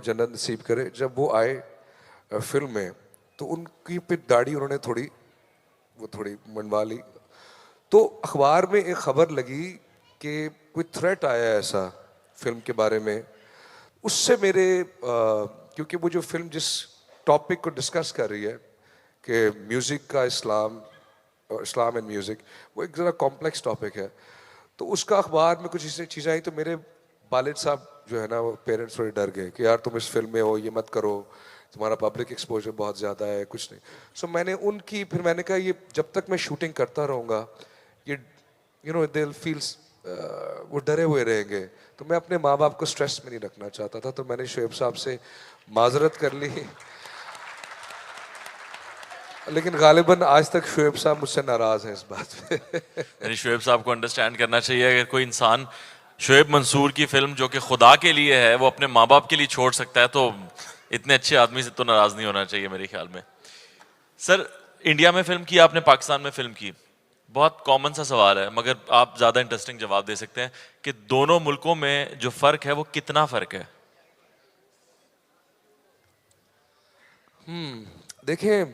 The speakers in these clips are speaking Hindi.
जन्नत नसीब करे, जब वो आए फिल्म में तो उनकी पे दाढ़ी उन्होंने थोड़ी मनवा ली। तो अखबार में एक खबर लगी कि कोई थ्रेट आया है ऐसा फिल्म के बारे में। उससे मेरे क्योंकि वो जो फिल्म जिस टॉपिक को डिस्कस कर रही है कि म्यूज़िक का इस्लाम एंड म्यूज़िक, वो एक ज़रा कॉम्प्लेक्स टॉपिक है। तो उसका अखबार में कुछ ऐसी चीज़ें आई तो मेरे वालिद साहब जो है ना, वो पेरेंट्स थोड़े डर गए कि यार तुम इस फिल्म में हो, ये मत करो, तुम्हारा पब्लिक एक्सपोजर बहुत ज़्यादा है, कुछ नहीं। सो फिर मैंने कहा ये जब तक मैं शूटिंग करता रहूँगा ये दे फील्स वो डरे हुए रहेंगे। तो मैं अपने माँ बाप को स्ट्रेस में नहीं रखना चाहता था, तो मैंने शोएब साहब से माजरत कर ली। लेकिन गालिबन आज तक शोएब साहब मुझसे नाराज हैं इस बात पे। यानी शोएब साहब को अंडरस्टैंड करना चाहिए, अगर कोई इंसान शोएब मंसूर की फिल्म जो कि खुदा के लिए है वो अपने माँ बाप के लिए छोड़ सकता है, तो इतने अच्छे आदमी से तो नाराज नहीं होना चाहिए मेरे ख्याल में। सर, इंडिया में फिल्म की आपने, पाकिस्तान में फिल्म की, बहुत कॉमन सा सवाल है मगर आप ज्यादा इंटरेस्टिंग जवाब दे सकते हैं कि दोनों मुल्कों में जो फर्क है वो कितना फर्क है? देखिए,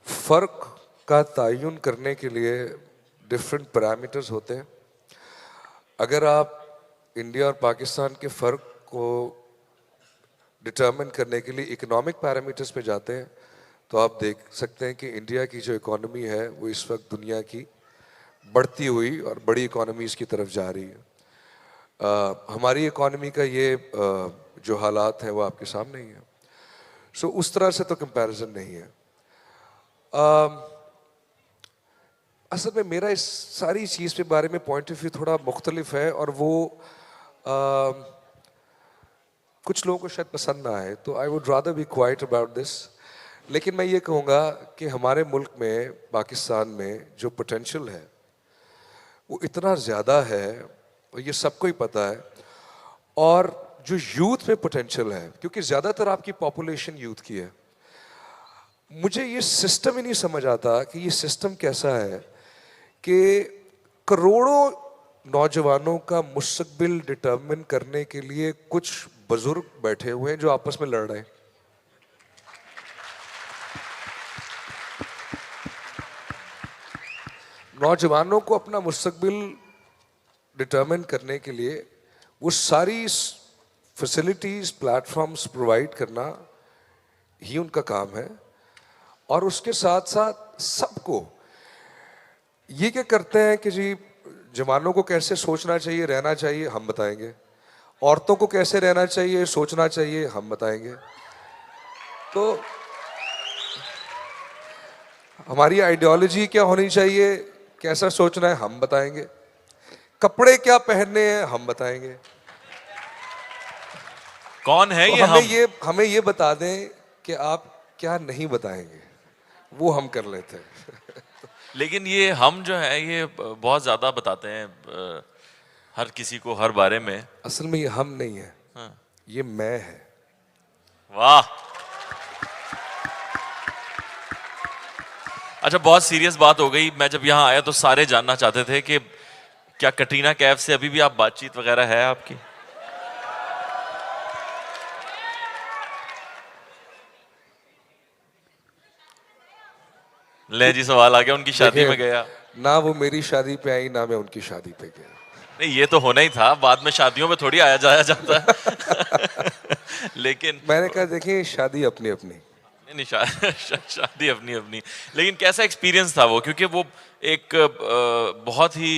फ़र्क का तयन करने के लिए डिफरेंट पैरामीटर्स होते हैं। अगर आप इंडिया और पाकिस्तान के फ़र्क को डिटरमिन करने के लिए इकोनॉमिक पैरामीटर्स पे जाते हैं तो आप देख सकते हैं कि इंडिया की जो इकोनॉमी है वो इस वक्त दुनिया की बढ़ती हुई और बड़ी इकोनॉमीज़ की तरफ जा रही है। हमारी इकोनॉमी का ये जो हालात हैं वो आपके सामने ही है। सो उस तरह से तो कंपैरिजन नहीं है। असल में मेरा इस सारी चीज़ के बारे में पॉइंट ऑफ व्यू थोड़ा मुख्तलिफ है और वो कुछ लोगों को शायद पसंद ना आए, तो I would rather be quite about this. लेकिन मैं ये कहूँगा कि हमारे मुल्क में, पाकिस्तान में जो पोटेंशियल है वो इतना ज़्यादा है और ये सबको ही पता है। और जो यूथ में पोटेंशियल है, क्योंकि ज़्यादातर आपकी पॉपुलेशन यूथ की है, मुझे ये सिस्टम ही नहीं समझ आता कि ये सिस्टम कैसा है कि करोड़ों नौजवानों का मुस्तकबिल डिटरमिन करने के लिए कुछ बुजुर्ग बैठे हुए हैं जो आपस में लड़ रहे हैं। नौजवानों को अपना मुस्तकबिल डिटरमिन करने के लिए वो सारी फैसिलिटीज, प्लेटफॉर्म्स प्रोवाइड करना ही उनका काम है। और उसके साथ साथ सबको ये क्या करते हैं कि जी जवानों को कैसे सोचना चाहिए, रहना चाहिए, हम बताएंगे। औरतों को कैसे रहना चाहिए, सोचना चाहिए, हम बताएंगे। तो हमारी आइडियोलॉजी क्या होनी चाहिए, कैसा सोचना है, हम बताएंगे। कपड़े क्या पहनने हैं, हम बताएंगे। कौन है तो ये हमें ये बता दें कि आप क्या नहीं बताएंगे, वो हम कर लेते हैं। लेकिन ये हम जो है ये बहुत ज्यादा बताते हैं हर किसी को हर बारे में। असल में ये हम नहीं है, हाँ। ये मैं है। वाह। अच्छा, बहुत सीरियस बात हो गई। मैं जब यहाँ आया तो सारे जानना चाहते थे कि क्या कटरीना कैफ से अभी भी आप बातचीत वगैरह है आपकी? ले जी, सवाल आ गया, उनकी शादी में गया? ना वो मेरी शादी पे आई, ना मैं उनकी शादी पे गया। नहीं, ये तो होना ही था, बाद में शादियों में थोड़ी आया जाया जाता है। लेकिन मैंने कहा देखिए, शादी अपनी अपनी। नहीं नहीं, शादी अपनी अपनी। लेकिन कैसा एक्सपीरियंस था वो, क्योंकि वो एक बहुत ही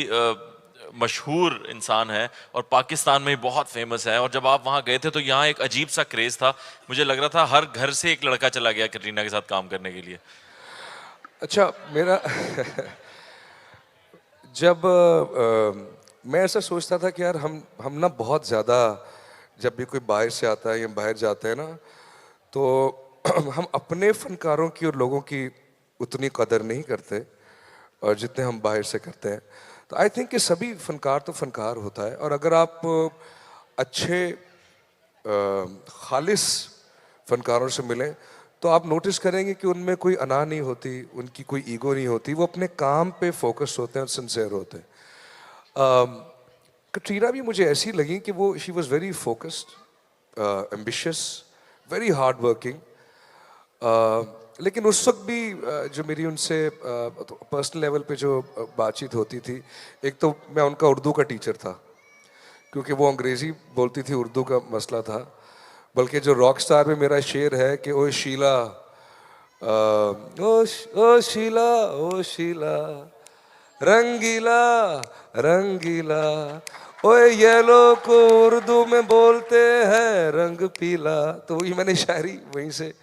मशहूर इंसान है और पाकिस्तान में बहुत फेमस है, और जब आप वहाँ गए थे तो यहाँ एक अजीब सा क्रेज था। मुझे लग रहा था हर घर से एक लड़का चला गया कटरीना के साथ काम करने के लिए। अच्छा, मेरा जब मैं ऐसा सोचता था कि यार हम ना बहुत ज़्यादा, जब भी कोई बाहर से आता है या बाहर जाते हैं ना, तो हम अपने फनकारों की और लोगों की उतनी कदर नहीं करते और जितने हम बाहर से करते हैं। तो आई थिंक कि सभी फनकार तो फनकार होता है, और अगर आप अच्छे खालिस फनकारों से मिलें तो आप नोटिस करेंगे कि उनमें कोई अना नहीं होती, उनकी कोई ईगो नहीं होती, वो अपने काम पे फोकस होते हैं और सिंसियर होते हैं। कटरीना भी मुझे ऐसी लगी कि वो she was very focused ambitious, very hard working. लेकिन उस वक्त भी जो मेरी उनसे पर्सनल लेवल पे जो बातचीत होती थी, एक तो मैं उनका उर्दू का टीचर था, क्योंकि वो अंग्रेज़ी बोलती थी, उर्दू का मसला था। बल्कि जो रॉक स्टार में मेरा शेर है कि ओ शीला, ओ शीला, ओ शीला, रंगीला रंगीला, ओए येलो को उर्दू में बोलते हैं रंग पीला। तो वही मैंने शायरी वहीं से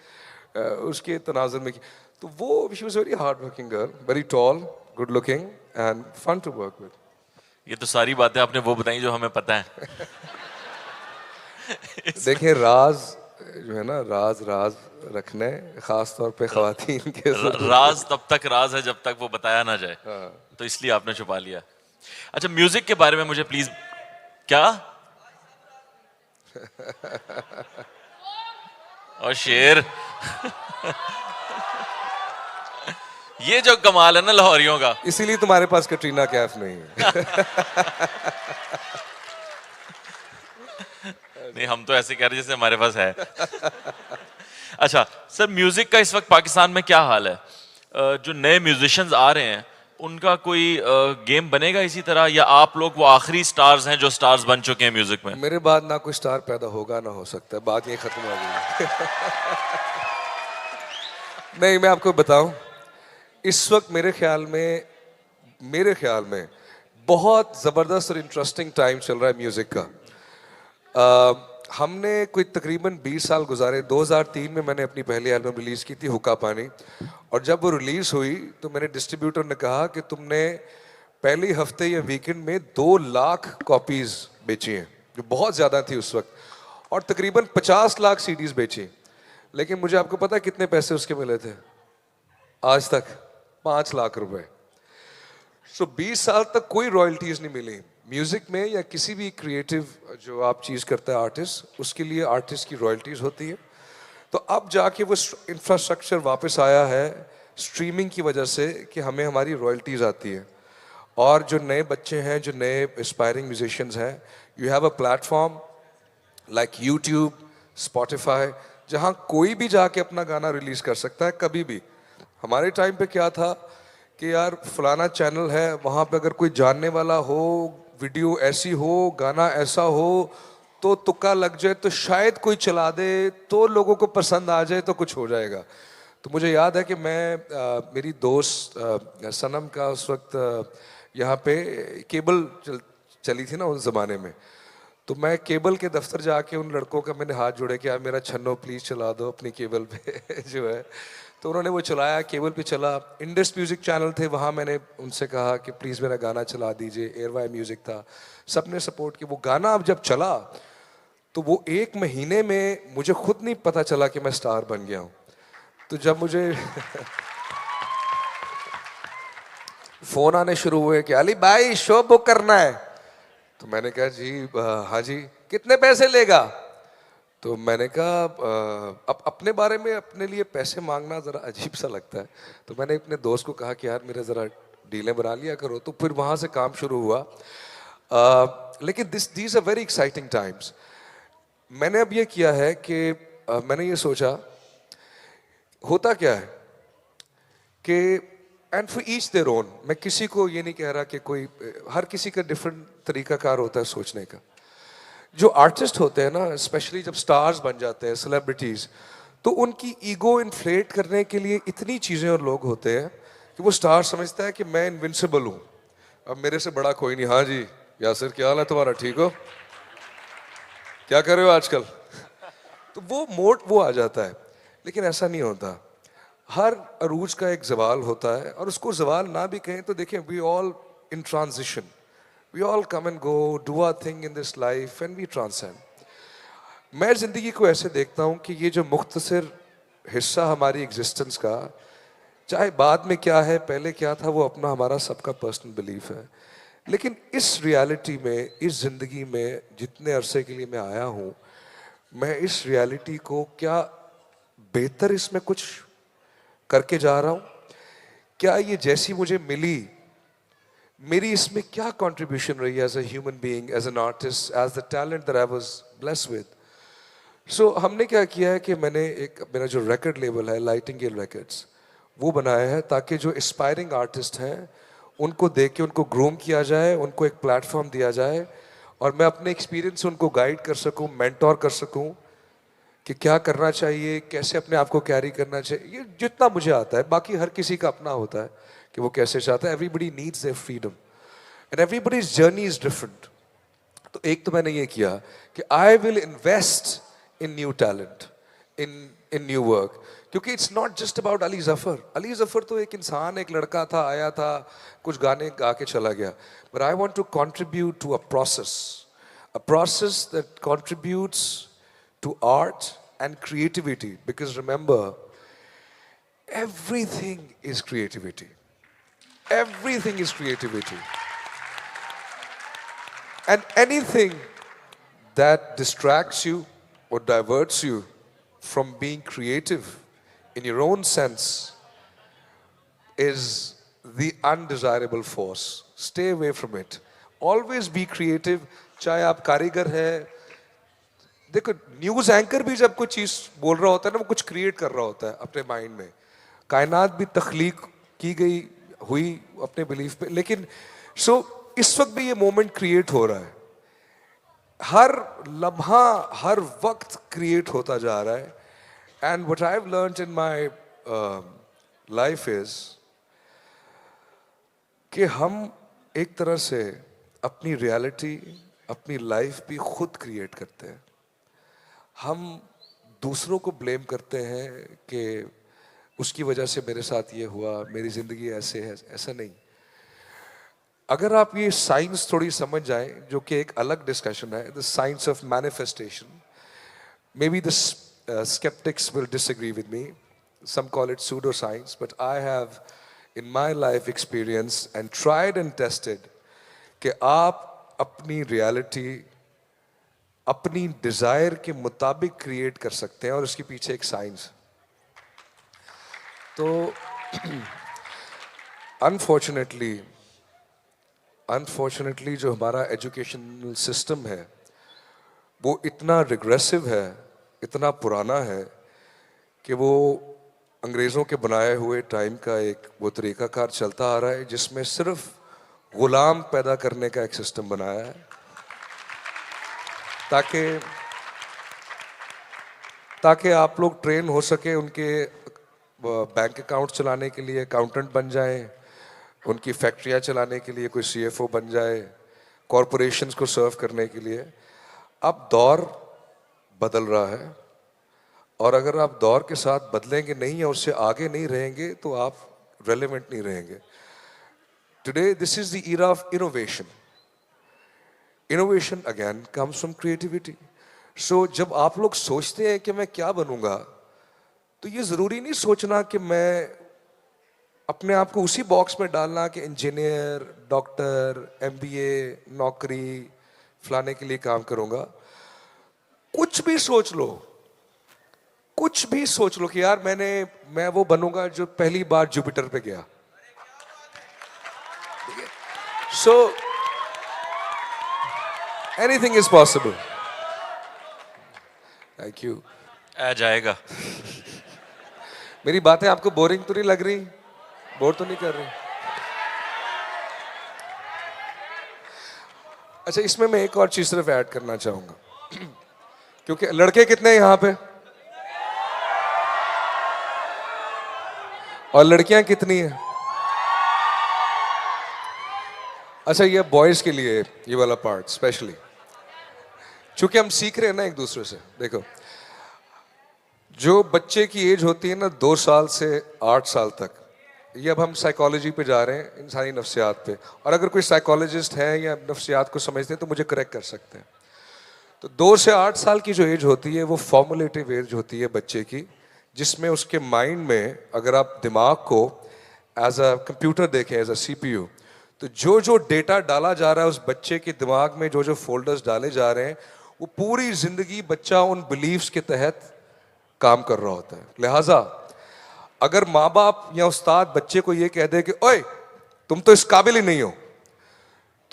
उसके तनाजुर में की। तो वो she was very hard working girl, very tall, good looking and fun to work with. ये तो सारी बातें आपने वो बताई जो हमें पता है। देखें, राज जो है ना, राज राज रखने खास तौर पे ख्वातीन के जरूरी राज तब तक राज है जब तक वो बताया ना जाए, तो इसलिए आपने छुपा लिया। अच्छा, म्यूजिक के बारे में मुझे प्लीज, क्या? और शेर। ये जो कमाल है ना लाहौरियों का। इसीलिए तुम्हारे पास कटरीना कैफ नहीं है। नहीं, हम तो ऐसे कह रहे जैसे हमारे पास है। अच्छा सर, म्यूजिक का इस वक्त पाकिस्तान में क्या हाल है? जो नए म्यूजिशियंस आ रहे हैं उनका कोई गेम बनेगा इसी तरह, या आप लोग वो आखिरी स्टार्स हैं जो स्टार्स बन चुके हैं म्यूजिक में? मेरे बाद ना कोई स्टार पैदा होगा ना हो सकता है, बात ये खत्म हो गई। नहीं, मैं आपको बताऊं, इस वक्त मेरे ख्याल में बहुत जबरदस्त और इंटरेस्टिंग टाइम चल रहा है म्यूजिक का। हमने कोई तकरीबन 20 साल गुजारे। 2003 में मैंने अपनी पहली एल्बम रिलीज की थी, हुक्का पानी, और जब वो रिलीज हुई तो मेरे डिस्ट्रीब्यूटर ने कहा कि तुमने पहले हफ्ते या वीकेंड में 2 लाख कॉपीज बेची हैं, जो बहुत ज्यादा थी उस वक्त, और तकरीबन 50 लाख सीडीज बेची। लेकिन मुझे आपको पता है कितने पैसे उसके मिले थे आज तक? 5 लाख रुपए। सो 20 साल तक कोई रॉयल्टीज नहीं मिली म्यूजिक में, या किसी भी क्रिएटिव जो आप चीज करता है आर्टिस्ट, उसके लिए आर्टिस्ट की रॉयल्टीज होती है। तो अब जाके वो इंफ्रास्ट्रक्चर वापस आया है स्ट्रीमिंग की वजह से, कि हमें हमारी रॉयल्टीज आती है। और जो नए बच्चे हैं, जो नए एस्पायरिंग म्यूजिशियंस हैं, you have a platform like YouTube, Spotify, जहाँ कोई भी जाके अपना गाना रिलीज कर सकता है कभी भी। हमारे टाइम पे क्या था कि यार फलाना चैनल है, वहाँ पे अगर कोई जानने वाला हो, वीडियो ऐसी हो, गाना ऐसा हो, तो तुक्का लग जाए तो शायद कोई चला दे, तो लोगों को पसंद आ जाए तो कुछ हो जाएगा। तो मुझे याद है कि मेरी दोस्त सनम का उस वक्त यहाँ पे केबल चली थी ना उस ज़माने में, तो मैं केबल के दफ्तर जाके उन लड़कों का मैंने हाथ जोड़े कि यार मेरा छन्नो प्लीज़ चला दो अपनी केबल पे जो है। तो उन्होंने वो चलाया, केबल पे चला। इंडस म्यूज़िक चैनल थे, वहाँ मैंने उनसे कहा कि प्लीज़ मेरा गाना चला दीजिए। एयरवाई म्यूज़िक था, सबने सपोर्ट किया। वो गाना अब जब चला तो वो 1 महीने में मुझे खुद नहीं पता चला कि मैं स्टार बन गया हूँ। तो जब मुझे फ़ोन आने शुरू हुए कि अली भाई शो बुक करना है, तो मैंने कहा जी हाँ जी, कितने पैसे लेगा? तो मैंने कहा अब अपने बारे में अपने लिए पैसे मांगना ज़रा अजीब सा लगता है। तो मैंने अपने दोस्त को कहा कि यार मेरा ज़रा डीलें बना लिया करो। तो फिर वहाँ से काम शुरू हुआ। लेकिन these are very exciting times. मैंने अब ये किया है कि मैंने ये सोचा, होता क्या है कि and for each their own, मैं किसी को ये नहीं कह रहा कि कोई, हर किसी का डिफरेंट तरीकाकार होता है सोचने का। जो आर्टिस्ट होते हैं ना, स्पेशली जब स्टार्स बन जाते हैं, सेलिब्रिटीज, तो उनकी ईगो इन्फ्लेट करने के लिए इतनी चीज़ें और लोग होते हैं कि वो स्टार समझता है कि मैं इनविंसिबल हूँ, अब मेरे से बड़ा कोई नहीं। हाँ जी यासिर, क्या हाल है तुम्हारा, ठीक हो, क्या कर रहे हो आजकल? तो वो मोड वो आ जाता है। लेकिन ऐसा नहीं होता। हर अरूज का एक जवाल होता है, और उसको जवाल ना भी कहें तो देखें, we all in transition, we all come and go, do our thing in this life and we transcend. मैं ज़िंदगी को ऐसे देखता हूँ कि ये जो मुख्तसर हिस्सा हमारी एग्जिस्टेंस का, चाहे बाद में क्या है पहले क्या था, वो अपना हमारा सबका पर्सनल बिलीफ है। लेकिन इस रियलिटी में, इस ज़िंदगी में जितने अरसे के लिए मैं आया हूँ, मैं इस रियलिटी को क्या बेहतर इसमें कुछ करके जा रहा हूँ? क्या ये जैसी मुझे मिली, मेरी इसमें क्या कंट्रीब्यूशन रही as a human being, as an artist, as the talent that I was blessed with? So हमने क्या किया है कि मैंने एक मेरा जो रिकॉर्ड लेबल है लाइटिंगेल रिकॉर्ड्स वो बनाया है ताकि जो एस्पायरिंग आर्टिस्ट हैं उनको देख के उनको ग्रूम किया जाए, उनको एक प्लेटफॉर्म दिया जाए और मैं अपने एक्सपीरियंस से उनको गाइड कर सकूं, मेंटोर कर सकूं कि क्या करना चाहिए, कैसे अपने आप को कैरी करना चाहिए। ये जितना मुझे आता है, बाकी हर किसी का अपना होता है कि वो कैसे चाहता है। Everybody needs their freedom and everybody's journey is different. तो एक तो मैंने ये किया कि I will invest in new talent, in new work, क्योंकि it's not just about Ali Zafar. Ali Zafar तो एक इंसान, एक लड़का था, आया था, कुछ गाने गा के चला गया। But I want to contribute to a process that contributes to art and creativity, because remember, everything is creativity. Everything is creativity. And anything that distracts you or diverts you from being creative in your own sense is the undesirable force. Stay away from it. Always be creative. चाहे आप कारीगर है, देखो न्यूज एंकर भी जब कोई चीज बोल रहा होता है ना, वो कुछ क्रिएट कर रहा होता है अपने माइंड में। कायनात भी तख्लीक की गई हुई अपने बिलीफ पे, लेकिन इस वक्त भी ये मोमेंट क्रिएट हो रहा है, हर लम्हा हर वक्त क्रिएट होता जा रहा है। And what I have learned in my life is कि हम एक तरह से अपनी रियलिटी, अपनी लाइफ भी खुद क्रिएट करते हैं। हम दूसरों को ब्लेम करते हैं कि उसकी वजह से मेरे साथ ये हुआ, मेरी ज़िंदगी ऐसे है, ऐसा नहीं। अगर आप ये साइंस थोड़ी समझ जाएं, जो कि एक अलग डिस्कशन है, the science of manifestation, may be the skeptics will disagree with me, some call it pseudoscience, but I have in my life experience and tried and tested कि आप अपनी reality अपनी डिजायर के मुताबिक क्रिएट कर सकते हैं, और उसके पीछे एक साइंस। तो अनफॉर्चुनेटली जो हमारा एजुकेशनल सिस्टम है वो इतना रिग्रेसिव है, इतना पुराना है कि वो अंग्रेज़ों के बनाए हुए टाइम का एक वो तरीकाकार चलता आ रहा है, जिसमें सिर्फ गुलाम पैदा करने का एक सिस्टम बनाया है ताकि आप लोग ट्रेन हो सके, उनके बैंक अकाउंट चलाने के लिए अकाउंटेंट बन जाएं, उनकी फैक्ट्रियां चलाने के लिए कोई सीएफओ बन जाए, कॉरपोरेशंस को सर्व करने के लिए। अब दौर बदल रहा है, और अगर आप दौर के साथ बदलेंगे नहीं या उससे आगे नहीं रहेंगे तो आप रेलेवेंट नहीं रहेंगे। Today this is the era of innovation. Innovation again comes from creativity. So जब आप लोग सोचते हैं कि मैं क्या बनूंगा, तो ये जरूरी नहीं सोचना कि मैं अपने आप को उसी बॉक्स में डालना कि इंजीनियर, डॉक्टर, एमबीए, नौकरी, फलाने के लिए काम करूंगा। कुछ भी सोच लो, कुछ भी सोच लो कि यार मैं वो बनूंगा जो पहली बार जुपिटर पे गया। So anything is possible. Thank you. आ जाएगा। मेरी बातें आपको बोरिंग तो नहीं लग रही? बोर तो नहीं कर रही? अच्छा, इसमें मैं एक और चीज सिर्फ ऐड करना चाहूंगा, क्योंकि लड़के कितने हैं यहाँ पे और लड़कियां कितनी हैं? अच्छा, ये बॉयज के लिए ये वाला पार्ट स्पेशली, क्योंकि हम सीख रहे हैं ना एक दूसरे से। देखो, जो बच्चे की एज होती है ना 2 साल से 8 साल तक, ये अब हम साइकोलॉजी पे जा रहे हैं, इंसानी नफ्सियात पे, और अगर कोई साइकोलॉजिस्ट है या नफ्सियात को समझते हैं तो मुझे करेक्ट कर सकते हैं। तो 2 से 8 साल की जो एज होती है वो फॉर्मुलेटिव एज होती है बच्चे की, जिसमें उसके माइंड में अगर आप दिमाग को एज अ कंप्यूटर देखें, एज अ सीपीयू, तो जो जो डेटा डाला जा रहा है उस बच्चे के दिमाग में, जो जो फोल्डर्स डाले जा रहे हैं, वो पूरी जिंदगी बच्चा उन बिलीव्स के तहत काम कर रहा होता है। लिहाजा अगर माँ बाप या उस्ताद बच्चे को ये कह दे कि ओए तुम तो इस काबिल ही नहीं हो,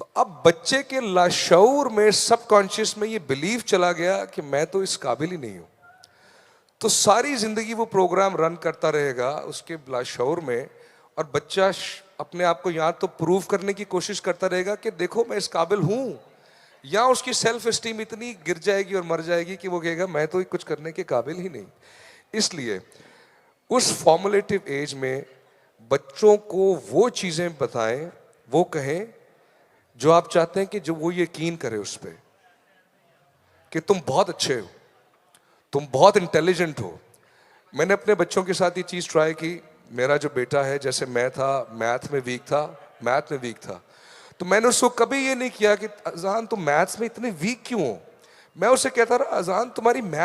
तो अब बच्चे के लाशऊर में, सबकॉन्शियस में ये बिलीव चला गया कि मैं तो इस काबिल ही नहीं हूं। तो सारी जिंदगी वो प्रोग्राम रन करता रहेगा उसके लाशऊर में, और बच्चा अपने आप को या तो प्रूव करने की कोशिश करता रहेगा कि देखो मैं इस काबिल हूं, या उसकी सेल्फ एस्टीम इतनी गिर जाएगी और मर जाएगी कि वो कहेगा मैं तो कुछ करने के काबिल ही नहीं। इसलिए उस फॉर्मुलेटिव एज में बच्चों को वो चीजें बताएं, वो कहें जो आप चाहते हैं कि जो वो यकीन करे उस पर कि तुम बहुत अच्छे हो, तुम बहुत इंटेलिजेंट हो। मैंने अपने बच्चों के साथ ये चीज ट्राई की। मेरा जो बेटा है, जैसे मैं था मैथ में वीक था, तो मैंने उसको कभी ये नहीं किया कि अजान तुम मैथ्स में इतने वीक क्यों हो। मैं उससे कहता रहा अजान तुम्हारी मैथ